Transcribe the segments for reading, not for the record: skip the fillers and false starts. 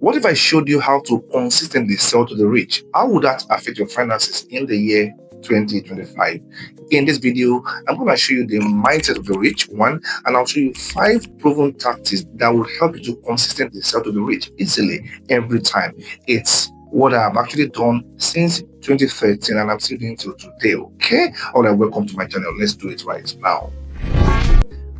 What if I showed you how to consistently sell to the rich? How would that affect your finances in the year 2025? In this video, I'm going to show you the mindset of the rich one, and I'll show you 5 proven tactics that will help you to consistently sell to the rich easily every time. It's what I've actually done since 2013, and I'm still doing till today. Okay? All right, welcome to my channel. Let's do it right now.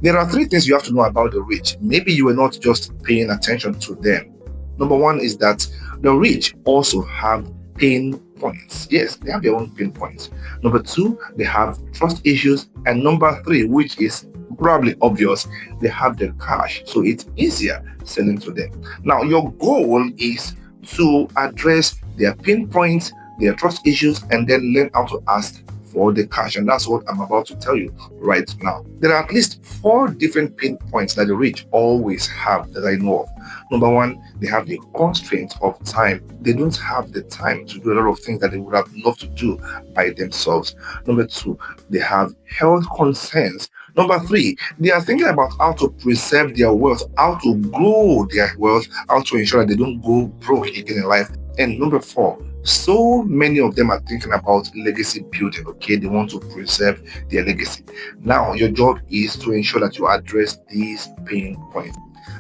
There are 3 things you have to know about the rich. Maybe you were not just paying attention to them. Number one is that the rich also have pain points. Yes, they have their own pain points. Number two, they have trust issues. And number three, which is probably obvious, they have the cash. So it's easier selling to them. Now, your goal is to address their pain points, their trust issues, and then learn how to ask for the cash. And that's what I'm about to tell you right now. There are at least 4 different pain points that the rich always have that I know of. Number one, they have the constraint of time. They don't have the time to do a lot of things that they would have loved to do by themselves. Number two, they have health concerns. Number three, they are thinking about how to preserve their wealth, how to grow their wealth, how to ensure that they don't go broke again in life. And number four, so many of them are thinking about legacy building. Okay, they want to preserve their legacy. Now your job is to ensure that you address these pain points.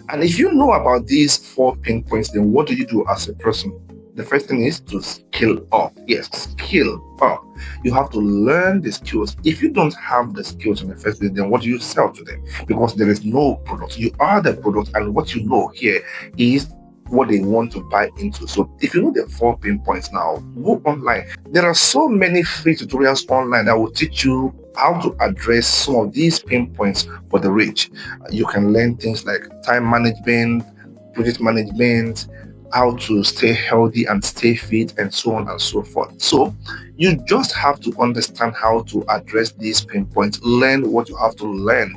And if you know about these 4 pain points, then what do you do as a person? The first thing is to skill up. Yes, skill up. You have to learn the skills. If you don't have the skills in the first place, then what do you sell to them? Because there is no product. You are the product, and what you know here is what they want to buy into. So if you know the 4 pain points now, go online. There are so many free tutorials online that will teach you how to address some of these pain points for the rich. You can learn things like time management, project management, how to stay healthy and stay fit, and so on and so forth. So you just have to understand how to address these pain points, learn what you have to learn,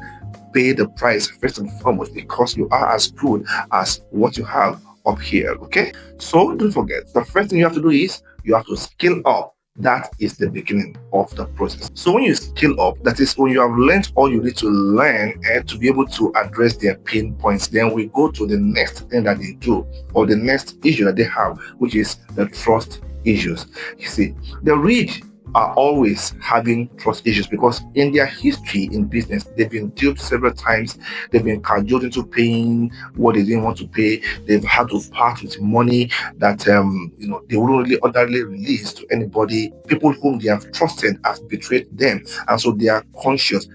pay the price first and foremost, because you are as good as what you have up here. Okay, so don't forget, the first thing you have to do is you have to skill up. That is the beginning of the process. So when you skill up, that is when you have learned all you need to learn and to be able to address their pain points, then we go to the next thing that they do, or the next issue that they have, which is the trust issues. You see, the rich are always having trust issues because in their history in business, they've been duped several times. They've been cajoled into paying what they didn't want to pay. They've had to part with money that they wouldn't really ordinarily release to anybody. People whom they have trusted have betrayed them, and so they are conscious.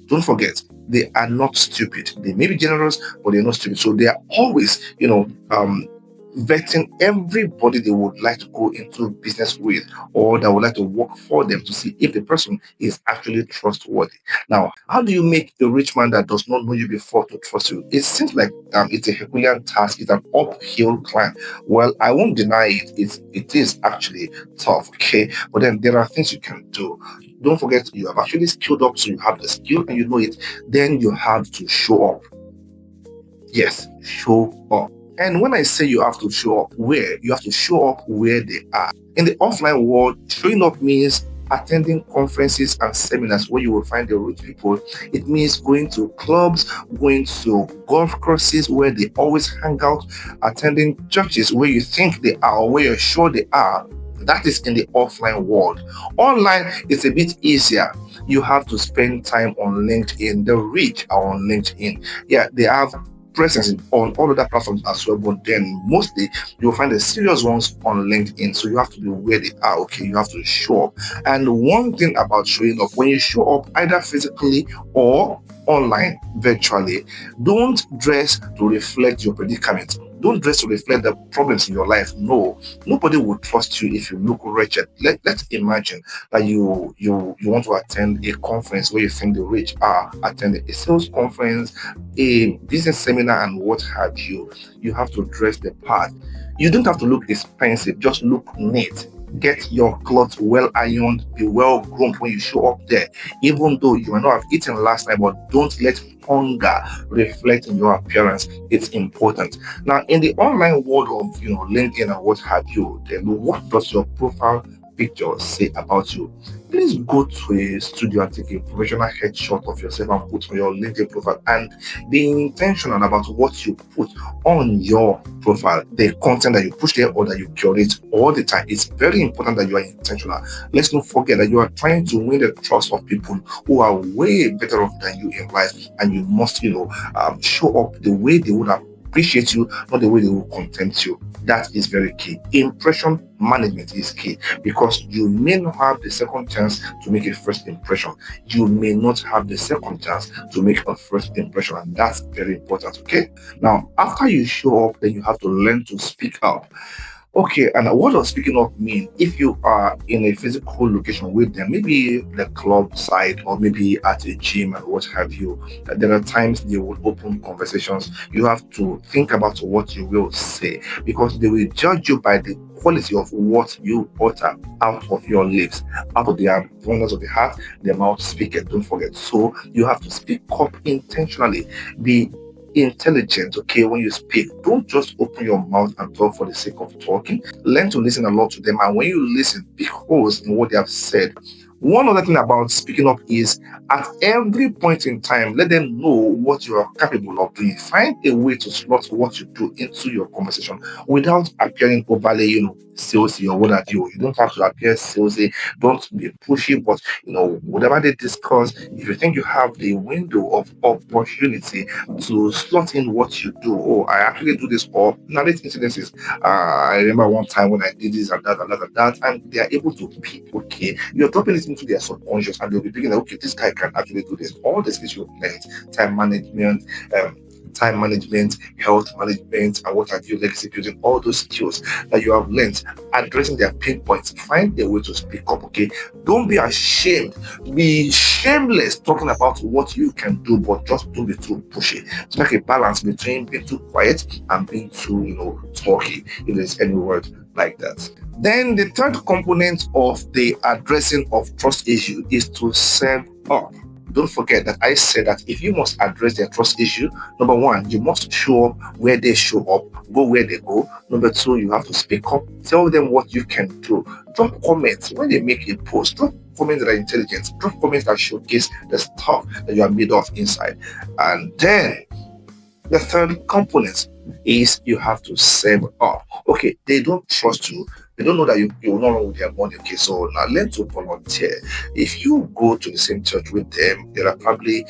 Don't forget, they are not stupid. They may be generous, but they're not stupid. So they are always, vetting everybody they would like to go into business with, or that would like to work for them, to see if the person is actually trustworthy. Now, how do you make a rich man that does not know you before to trust you? It seems like it's a Herculean task. It's an uphill climb. Well, I won't deny it. It is actually tough, okay? But then there are things you can do. Don't forget, you have actually skilled up, so you have the skill and you know it. Then you have to show up. Yes, show up. And when I say you have to show up where, you have to show up where they are. In the offline world, showing up means attending conferences and seminars where you will find the rich people. It means going to clubs, going to golf courses where they always hang out, attending churches where you think they are or where you're sure they are. That is in the offline world. Online, it's a bit easier. You have to spend time on LinkedIn. The rich are on LinkedIn. Yeah, they have presence on all other platforms as well, but then mostly you'll find the serious ones on LinkedIn. So you have to be where they are. Okay, you have to show up. And one thing about showing up, when you show up either physically or online, virtually, don't dress to reflect your predicament. Don't dress to reflect the problems in your life. No, nobody will trust you if you look wretched. Let's imagine that you want to attend a conference where you think the rich are attending, a sales conference, a business seminar, and what have you. You have to dress the part. You don't have to look expensive, just look neat. Get your clothes well ironed, be well groomed when you show up there. Even though you might not have eaten last night, but don't let hunger reflect in your appearance. It's important. Now, in the online world of LinkedIn and what have you, then what does your profile picture say about you? Please go to a studio and take a professional headshot of yourself and put on your LinkedIn profile, and be intentional about what you put on your profile, the content that you push there or that you curate all the time. It's very important that you are intentional. Let's not forget that you are trying to win the trust of people who are way better off than you in life, and you must, show up the way they would appreciate you, not the way they will contempt you. That is very key. Impression management is key, because you may not have the second chance to make a first impression. You may not have the second chance to make a first impression, and that's very important. Okay. Now, after you show up, then you have to learn to speak up. Okay, and what does speaking up mean? If you are in a physical location with them, maybe the club side or maybe at a gym and what have you, there are times they will open conversations. You have to think about what you will say, because they will judge you by the quality of what you utter out of your lips, out of the abundance of the heart, the mouth speaketh. Don't forget. So you have to speak up intentionally. Be intelligent, okay, when you speak. Don't just open your mouth and talk for the sake of talking. Learn to listen a lot to them, and when you listen, pick holes in what they have said. One other thing about speaking up is, at every point in time, let them know what you are capable of doing. Find a way to slot what you do into your conversation without appearing overly, salesy or what have you. You don't have to appear salesy. Don't be pushy, but whatever they discuss, if you think you have the window of opportunity to slot in what you do. Oh, I actually do this, or narrate incidences. I remember one time when I did this and that and that and that, and they are able to pick. Okay, you're dropping it into their subconscious, and they'll be picking. Okay, this guy can actually do this. All the skills you've learned, time management, um, time management, health management, and what have you, legacy building, all those skills that you have learned, addressing their pain points. Find a way to speak up. Okay, don't be ashamed. Be shameless talking about what you can do, but just don't be too pushy. Strike a balance between being too quiet and being too, talky, if there's any word like that. Then the third component of the addressing of trust issue is to serve up. Don't forget that I said that if you must address their trust issue, number one, you must show up where they show up, go where they go. Number two, you have to speak up, tell them what you can do. Drop comments when they make a post. Drop comments that are intelligent. Drop comments that showcase the stuff that you are made of inside. And then the third component is you have to save up. Okay, they don't trust you. They don't know that you will not run with their money. Okay, so now learn to volunteer. If you go to the same church with them, there are probably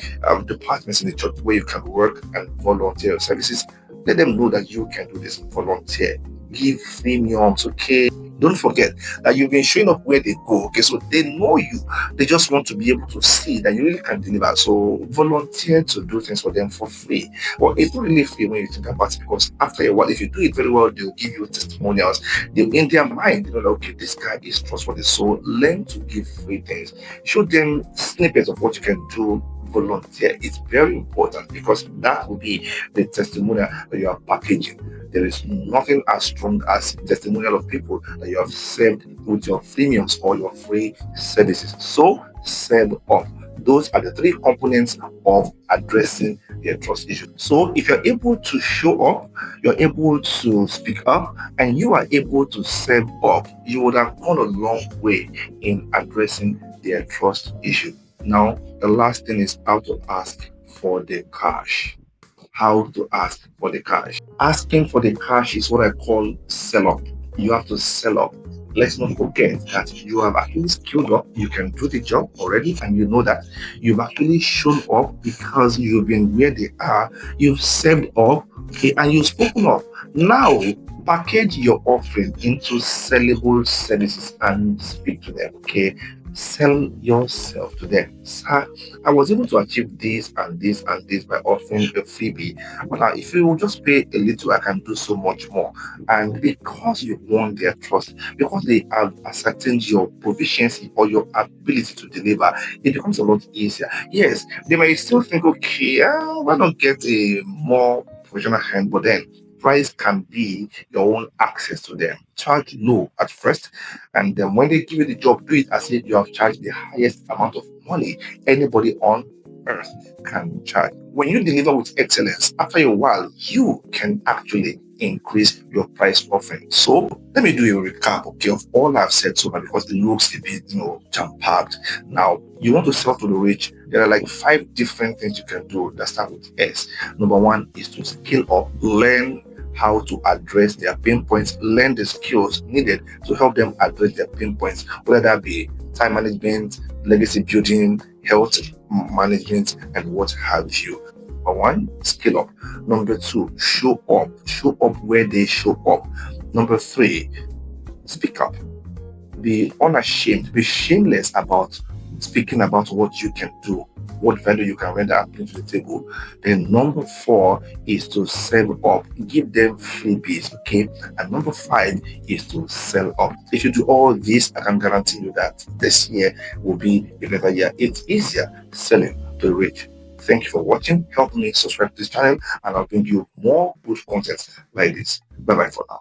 departments in the church where you can work and volunteer your services. Let them know that you can do this. Volunteer. Give premiums. Okay. Don't forget that you've been showing up where they go. Okay, so they know you. They just want to be able to see that you really can deliver. So volunteer to do things for them for free. Well, it's not really free when you think about it, because after a while, if you do it very well, they'll give you testimonials. They, in their mind, that, okay, this guy is trustworthy. So learn to give free things. Show them snippets of what you can do. Volunteer. It's very important, because that will be the testimonial that you are packaging. There is nothing as strong as testimonial of people that you have served with your freemiums or your free services. So serve up. Those are the three components of addressing their trust issue. So if you're able to show up, you're able to speak up, and you are able to serve up, you would have gone a long way in addressing their trust issue. Now, the last thing is how to ask for the cash. How to ask for the cash. Asking for the cash is what I call sell up. You have to sell up. Let's not forget that you have actually skilled up, you can do the job already, and you know that you've actually shown up because you've been where they are, you've served up, okay, and you've spoken up. Now, package your offering into sellable services and speak to them, okay? Sell yourself to them. Sir, I was able to achieve this and this and this by offering a freebie. But now, if you will just pay a little, I can do so much more. And because you won their trust, because they have ascertained your proficiency or your ability to deliver, it becomes a lot easier. Yes, they may still think, okay, why not get a more professional hand? But then price can be your own access to them. Charge low at first, and then when they give you the job, do it as if you have charged the highest amount of money anybody on earth can charge. When you deliver with excellence, after a while, you can actually increase your price offering. So let me do a recap, okay, of all I've said so far because it looks a bit, jam-packed. Now, you want to sell to the rich. There are like 5 different things you can do that start with S. Number one is to scale up, learn how to address their pain points, learn the skills needed to help them address their pain points, whether that be time management, legacy building, health management, and what have you. Number one, scale up. Number two, show up. Show up where they show up. Number three, speak up. Be unashamed, be shameless about speaking about what you can do, what value you can render and bring to the table. Then number four is to sell up, give them freebies, okay? And number five is to sell up. If you do all this, I can guarantee you that this year will be a better year. It's easier selling to the rich. Thank you for watching. Help me subscribe to this channel and I'll bring you more good content like this. Bye bye for now.